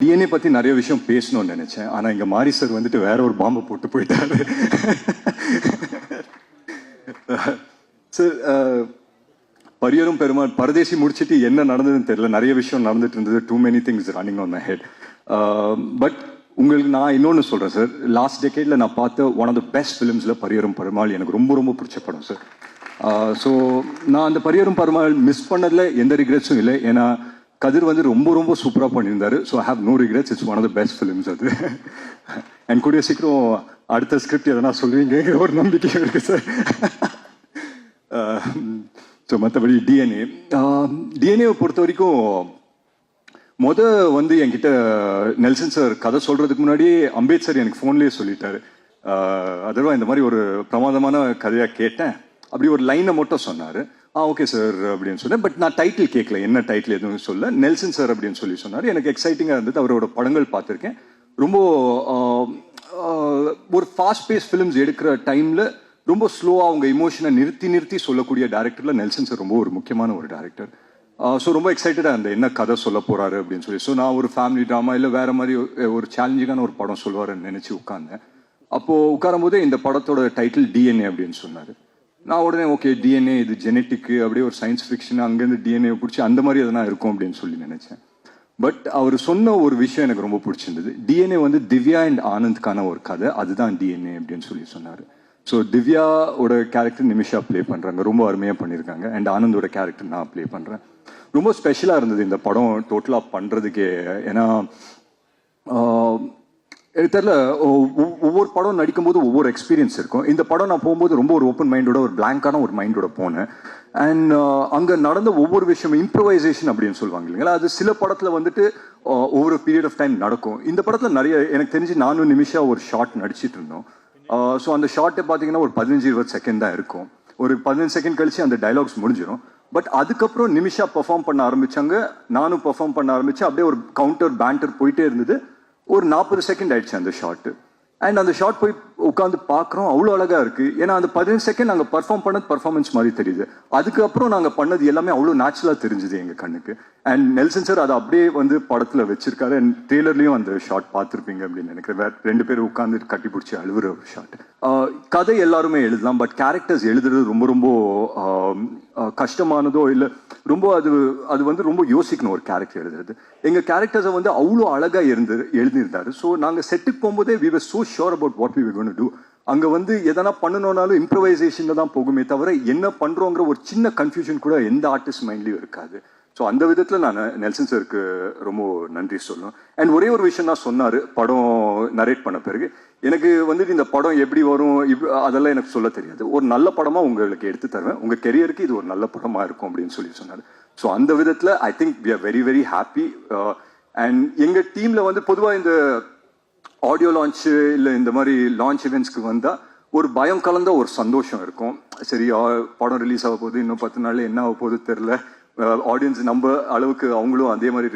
DNA பற்றி நிறைய விஷயம் பேசணும்னு நினச்சேன். ஆனால் இங்கே மாரி சார் வந்துட்டு வேற ஒரு பாம்பை போட்டு போயிட்டாரு. சார் பரியரும் பெருமாள் பரதேசி முடிச்சுட்டு என்ன நடந்ததுன்னு தெரியல. நிறைய விஷயம் நடந்துட்டு இருந்தது. Too many things running on my head. But உங்களுக்கு நான் இன்னொன்று சொல்கிறேன் சார். லாஸ்ட் டெக்கேடில் நான் பார்த்த ஒன் ஆஃப் த பெஸ்ட் ஃபிலிம்ஸில் பரியரும் பெருமாள் எனக்கு ரொம்ப ரொம்ப பிடிச்ச படம் சார். ஸோ நான் அந்த பரியரும் பெருமாள் மிஸ் பண்ணதில் எந்த ரிக்ரெட்ஸும் இல்லை. ஏன்னா கதிர் வந்து ரொம்ப ரொம்ப சூப்பராக பண்ணியிருந்தாரு. So I have no regrets. It's one of the best films அது. என் கூடிய சீக்கிரம் அடுத்த ஸ்கிரிப்ட் எதனா சொல்லுவீங்க ஒரு நம்பிக்கை இருக்குது சார். ஸோ மற்றபடி டிஎன்ஏவை பொறுத்த வரைக்கும் வந்து என்கிட்ட நெல்சன் சார் கதை சொல்கிறதுக்கு முன்னாடியே அம்பேத்கர் எனக்கு ஃபோன்லேயே சொல்லிட்டாரு. அதர்வா இந்த மாதிரி ஒரு பிரமாதமான கதையாக கேட்டேன். அப்படி ஒரு லைனை மட்டும் சொன்னார். ஓகே சார் அப்படின்னு சொன்னேன். பட் நான் டைட்டில் கேட்கல, என்ன டைட்டில் எதுவும் சொல்ல. நெல்சன் சார் அப்படின்னு சொல்லி சொன்னார். எனக்கு எக்ஸைட்டிங்காக இருந்தது. அவரோட படங்கள் பார்த்துருக்கேன். ரொம்ப ஒரு ஃபாஸ்ட் பேஸ் ஃபிலிம்ஸ் எடுக்கிற டைமில் ரொம்ப ஸ்லோவாக அவங்க இமோஷனை நிறுத்தி சொல்லக்கூடிய டேரக்டரில் நெல்சன் சார் ரொம்ப ஒரு முக்கியமான ஒரு டேரக்டர். ஸோ ரொம்ப எக்ஸைட்டடாக இருந்தேன் என்ன கதை சொல்ல போகிறாரு அப்படின்னு சொல்லி. ஸோ நான் ஒரு ஃபேமிலி ட்ராமா இல்லை வேறு மாதிரி ஒரு சேலஞ்சிங்கான ஒரு படம் சொல்லுவாருன்னு நினச்சி உட்காந்தேன். அப்போது உட்காரும் போதே இந்த படத்தோட டைட்டில் டிஎன்ஏ அப்படின்னு சொன்னார். நான் உடனே ஓகே டிஎன்ஏ இது ஜெனட்டிக்கு அப்படியே ஒரு சயின்ஸ் ஃபிக்ஷன் அங்கேருந்து டிஎன்ஏ பிடிச்சி அந்த மாதிரி எதனா இருக்கும் அப்படின்னு சொல்லி நினச்சேன். பட் அவர் சொன்ன ஒரு விஷயம் எனக்கு ரொம்ப பிடிச்சிருந்தது. டிஎன்ஏ வந்து திவ்யா அண்ட் ஆனந்த்கான ஒரு கதை, அதுதான் டிஎன்ஏ அப்படின்னு சொல்லி சொன்னார். ஸோ திவ்யாவோட கேரக்டர் நிமிஷா ப்ளே பண்ணுறாங்க, ரொம்ப அருமையாக பண்ணியிருக்காங்க. அண்ட் ஆனந்தோட கேரக்டர் நான் ப்ளே பண்ணுறேன். ரொம்ப ஸ்பெஷலாக இருந்தது இந்த படம் டோட்டலாக பண்ணுறதுக்கே. ஏன்னா எனக்கு தெரியல, ஒவ்வொரு படம் நடிக்கும்போது ஒவ்வொரு எக்ஸ்பீரியன்ஸ் இருக்கும். இந்த படம் நான் போகும்போது ரொம்ப ஒரு ஓப்பன் மைண்டோட ஒரு பிளாங்கான ஒரு மைண்டோட போனேன். அண்ட் அங்கே நடந்த ஒவ்வொரு விஷயமும் இம்ப்ரவைசேஷன் அப்படின்னு சொல்லுவாங்க இல்லைங்களா, அது சில படத்தில் வந்துட்டு ஒவ்வொரு பீரியட் ஆஃப் டைம் நடக்கும். இந்த படத்தில் நிறைய எனக்கு தெரிஞ்சு நானும் நிமிஷா ஒரு ஷார்ட் நடிச்சிட்டு இருந்தோம். ஸோ அந்த ஷார்ட்டை பார்த்தீங்கன்னா ஒரு 15-20 செகண்ட் தான் இருக்கும். ஒரு 15 செகண்ட் கழிச்சு அந்த டைலாக்ஸ் முடிஞ்சிடும். பட் அதுக்கப்புறம் நிமிஷா பெர்ஃபார்ம் பண்ண ஆரம்பிச்சாங்க, நானும் பெர்ஃபார்ம் பண்ண ஆரம்பிச்சேன். அப்படியே ஒரு கவுண்டர் பேண்டர் போயிட்டே இருந்தது. ஒரு 40 செகண்ட் ஆயிடுச்சு அந்த ஷார்ட்டு. அண்ட் அந்த ஷார்ட் போய் உட்காந்து பார்க்குறோம், அவ்வளோ அழகாக இருக்குது. ஏன்னா அந்த 15 செகண்ட் நாங்கள் பர்ஃபார்ம் பண்ணது பர்ஃபார்மன்ஸ் மாதிரி தெரியுது. அதுக்கப்புறம் நாங்கள் பண்ணது எல்லாமே அவ்வளோ நேச்சுரலாக தெரிஞ்சுது எங்கள் கண்ணுக்கு. அண்ட் நெல்சன் சார் அதை அப்படியே வந்து படத்தில் வச்சிருக்காரு. அண்ட் ட்ரெய்லர்லையும் அந்த ஷார்ட் பார்த்துருப்பீங்க அப்படின்னு நினைக்கிறேன். வேறு 2 பேர் உட்காந்து கட்டி பிடிச்சி அழுவுற ஒரு ஷார்ட். கதை எல்லாருமே எழுதலாம், பட் கேரக்டர்ஸ் எழுதுறது ரொம்ப ரொம்ப கஷ்டமானதோ இல்லை, ரொம்ப அது வந்து ரொம்ப யோசிக்கணும் ஒரு கேரக்டர் எழுதுறது. எங்கள் கேரக்டர்ஸை வந்து அவ்வளோ அழகாக எழுதியிருந்தாரு. ஸோ நாங்கள் செட்டுக்கு போகும்போதே we were so sure about what we were going to do. அங்கே வந்து எதனா பண்ணணும்னாலும் இம்ப்ரவைசேஷனில் தான் போகுமே தவிர என்ன பண்ணுறோங்கிற ஒரு சின்ன கன்ஃபியூஷன் கூட எந்த ஆர்டிஸ்ட் மைண்ட்லேயும் இருக்காது. ஸோ அந்த விதத்தில் நான் நெல்சன் சாருக்கு ரொம்ப நன்றி சொல்லணும். அண்ட் ஒரே ஒரு விஷயம் தான் சொன்னார் படம் நரேட் பண்ண பிறகு. எனக்கு வந்துட்டு இந்த படம் எப்படி வரும் அதெல்லாம் எனக்கு சொல்ல தெரியாது. ஒரு நல்ல படமாக உங்களுக்கு எடுத்து தருவேன், உங்கள் கெரியருக்கு இது ஒரு நல்ல படமாக இருக்கும் அப்படின்னு சொல்லி சொன்னார். ஸோ அந்த விதத்தில் I think we are very very happy. And எங்கள் டீமில் வந்து பொதுவாக இந்த ஆடியோ லான்ச்சு இல்லை இந்த மாதிரி லான்ச் இவெண்ட்ஸ்க்கு வந்தால் ஒரு பயம் கலந்த ஒரு சந்தோஷம் இருக்கும். சரி படம் ரிலீஸ் ஆக போகுது, இன்னும் 10 நாளில் என்ன ஆக போகுது தெரில, ஆடியன்ஸ் நம்ம அளவுக்கு அவங்களும் அதே மாதிரி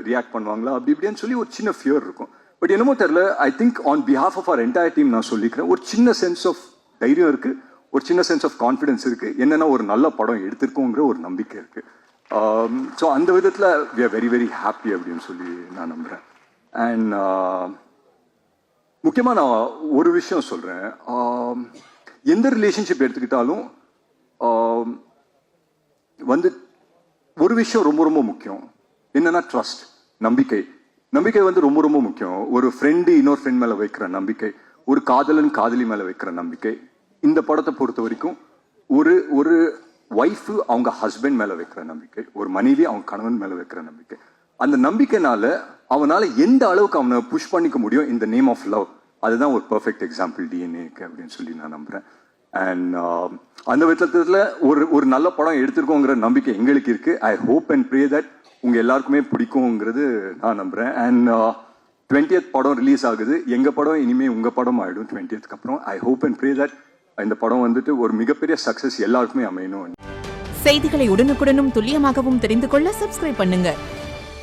ரியாக்ட் பண்ணுவாங்களா அப்படி இப்படின்னு சொல்லி ஒரு சின்ன ஃபியர் இருக்கும். பட் என்னமோ தெரில, I think on behalf of our entire team நான் சொல்லிக்கிறேன், ஒரு சின்ன சென்ஸ் ஆஃப் தைரியம் இருக்குது, ஒரு சின்ன சென்ஸ் ஆஃப் கான்ஃபிடென்ஸ் இருக்குது. என்னென்னா ஒரு நல்ல படம் எடுத்திருக்கோங்கிற ஒரு நம்பிக்கை இருக்குது. ஸோ அந்த விதத்தில் we are very very happy அப்படின்னு சொல்லி நான் நம்புகிறேன். அண்ட் முக்கியமாக நான் ஒரு விஷயம் சொல்கிறேன். எந்த ரிலேஷன்ஷிப் எடுத்துக்கிட்டாலும் வந்து ஒரு விஷயம் ரொம்ப ரொம்ப முக்கியம். என்னன்னா ட்ரஸ்ட், நம்பிக்கை. நம்பிக்கை வந்து ரொம்ப ரொம்ப முக்கியம். ஒரு ஃப்ரெண்டு இன்னொரு ஃப்ரெண்ட் மேலே வைக்கிற நம்பிக்கை, ஒரு காதலன் காதலி மேலே வைக்கிற நம்பிக்கை. இந்த படத்தை பொறுத்த வரைக்கும் ஒரு ஒய்ஃபு அவங்க ஹஸ்பண்ட் மேலே வைக்கிற நம்பிக்கை, ஒரு மனைவி அவங்க கணவன் மேலே வைக்கிற நம்பிக்கை. அந்த நம்பிக்கைனால அவனால் எந்த அளவுக்கு அவனை புஷ் பண்ணிக்க முடியும் இந்த நேம் ஆஃப் லவ். அதுதான் ஒரு பர்ஃபெக்ட் எக்ஸாம்பிள் டிஎன்ஏக்கு அப்படின்னு சொல்லி நான் நம்புகிறேன். அண்ட் அந்த விதத்தில் ஒரு நல்ல படம் எடுத்திருக்கோங்கிற நம்பிக்கை எங்களுக்கு இருக்குது. I hope and pray that உங்கள் எல்லாருக்குமே பிடிக்குங்கிறது நான் நம்புகிறேன். அண்ட் 20th படம் ரிலீஸ் ஆகுது. எங்கள் படம் இனிமேல் உங்கள் படம் ஆகிடும் 20th அப்புறம். I hope and pray that இந்த படம் வந்துட்டு ஒரு மிகப்பெரிய சக்ஸஸ் எல்லாருக்குமே அமையணும். செய்திகளை உடனுக்குடனும் துல்லியமாகவும் தெரிந்து கொள்ள சப்ஸ்கிரைப் பண்ணுங்க.